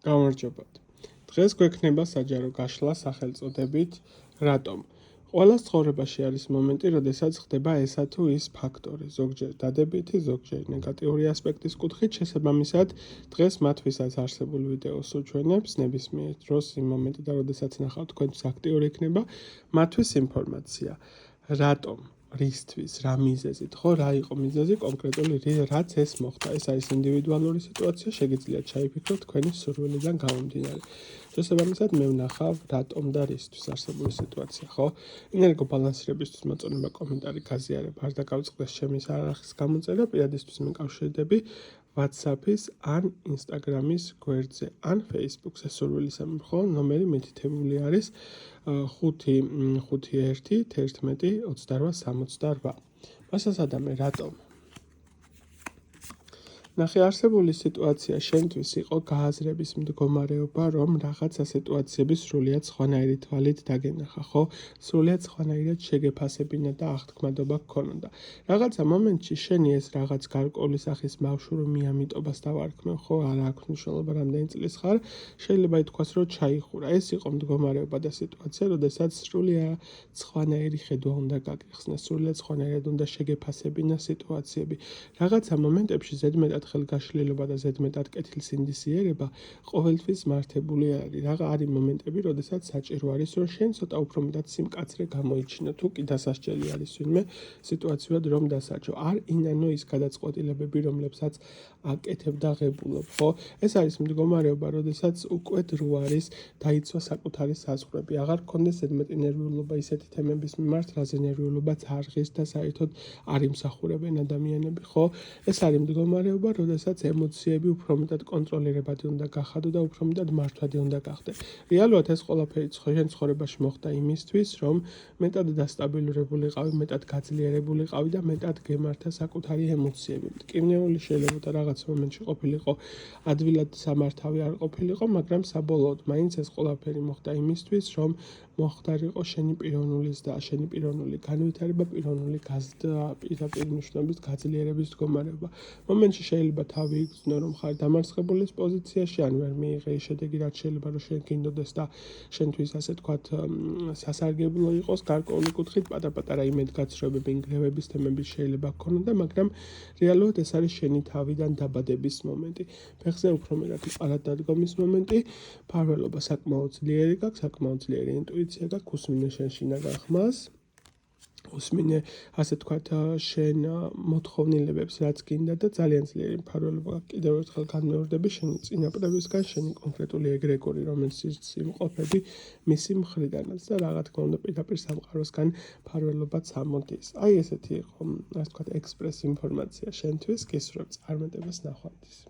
გამარჯობათ. დღეს გვექნება საჯარო გაშლა სახელწოდებით რატომ. ყველას ცხოვრებაში არის მომენტი, როდესაც ხდება ესა თუ ის ფაქტორი, ზოგჯერ დადებითი, ზოგჯერ ნეგატიური ასპექტის კუთხით, შესაბამისად, დღეს მათ ვისაც არსებული ვიდეოს უჩვენებს, ნებისმიერ დროს იმ მომენტიდან, როდესაც ნახავთ თქვენთვის აქტიური იქნება, მათთვის ინფორმაცია. რატომ? რისთვის, რა მიზეზით, ხო, რა იყო მიზეზი კონკრეტული, რაც ეს მოხდა. ეს არის ინდივიდუალური სიტუაცია, შეგიძლიათ ჩაიფიქროთ თქვენი სურვილიდან გამომდინარე. შესაბამისად, მე ვნახავ რატომ და რისთვის არსებული სიტუაცია, ხო? ენერგობალანსირებისთვის მოწონება კომენტარი გაზიარებ, არ დაგავიწყდეს ჩემი არახის გამოწერა, პირადისთვის მეკავშირდები WhatsApp-ის ან Instagram-ის გვერდზე, ან Facebook-ზე სურვილისამებრ, ხო? ნომერი მითითებული არის 551112868. მასასადამე რატომ? ნახე, არსებული სიტუაცია შენთვის იყო გააზრების მდგომარეობა, რომ რაღაცა სიტუაციები სრულიად სხვანაირი თვალით დაგენახა, ხო? სრულიად სხვანაირად შეგეფასებინა და აღთქმადობა გქონოდა. რაღაცა მომენტში შენი ეს რაღაც გარკვეული სახის ბავშვური მიამიტობას დავარქმევ, ხო? არა აქვს მნიშვნელობა რამდენი წლის ხარ, შეიძლება ითქვას, რომ ჩაიხურა. ეს იყო მდგომარეობა და სიტუაცია, როდესაც სრულიად სხვანაირი ხედვა უნდა გაგიხსნა, სრულიად სხვანაირად უნდა შეგეფასებინა სიტუაციები. რაღაცა მომენტებში ზედმეტად ხელგაშლილობა და ზედმეტად კეთილსინდისიერება ყოველთვის მართებული არის. არის მომენტები, როდესაც საჭირო არის, რომ შენ ცოტა უფრო მეტად სიმკაცრე გამოიჩინო, თუ კი დასასჯელი არის ვინმე სიტუაციურად რომ დასაჯო. არ ინანო ის გადაწყვეტილებები, რომლებსაც აკეთებ და ღებულობ, ხო? ეს არის მდგომარეობა, როდესაც უკვე დრო არის დაიცვა საკუთარი საზღვრები. აღარ გქონდეს ზედმეტი ნერვიულობა ისეთი თემების მიმართ, რაზე ნერვიულობაც არ ღირს და საერთოდ არ იმსახურებენ ადამიანები, ხო? ეს არის მდგომარეობა, როდესაც ემოციები უფრო მეტად კონტროლირებადი უნდა გახადო და უფრო მეტად მართვადი უნდა გახდე. რეალურად ეს ყველაფერი შენ ცხოვრებაში მოხდა იმისთვის, რომ მეტად დასტაბილურებულიყავი, მეტად გაძლიერებულიყავი და მეტად გემართა საკუთარი ემოციები. მტკივნეული შეიძლება რაღაც მომენტში ყოფილიყო, ადვილად სამართავი არ ყოფილიყო, მაგრამ საბოლოოდ მაინც ეს ყველაფერი მოხდა იმისთვის, რომ მოხდარიყო შენი პიროვნულის და შენი პიროვნული განვითარება, პიროვნული გაზრდა, პირდაპირ მნიშვნელობის გაძლიერების მდგომარეობა. მომენტში შეიძლება თავი იგრძნო, რომ ხარ დამარცხებულის პოზიციაში, ან ვერ მიიღე ის შედეგი, რაც შეიძლება რომ შენ გინდოდეს და შენთვის ასე თქვათ სასარგებლო იყოს გარკვეული კუთხით, პატარ-პატარა იმედგაცრუებები, ინგრევების თემები შეიძლება გქონოდა, მაგრამ რეალურად ეს არის შენი თავიდან დაბადების მომენტი. ფეხზე უფრო მეტად პარადადგომის მომენტი, ფარველობა საკმაოდ ძლიერი გაქვს, საკმაოდ ძლიერი ინტუიცია გაქვს, უსმინე შენ შინაგან ხმას. უსმინე, ასე თქვათ, შენ მოთხოვნილებებს, რაც გინდა და ძალიან ძლიერი მფარველობა გაქვს. კიდევ ერთხელ განმეორდები შენი წინაპრებისგან, შენი კონკრეტული ეგრეგორი, რომელიც იმყოფები მისი მხრიდანაც და რა თქმა უნდა პირდაპირ სამყაროსგან მფარველობაც ამოდის. აი ესეთი იყო, ასე თქვათ, ექსპრეს ინფორმაცია შენთვის, გისურვებ წარმატებას ნახვამდის.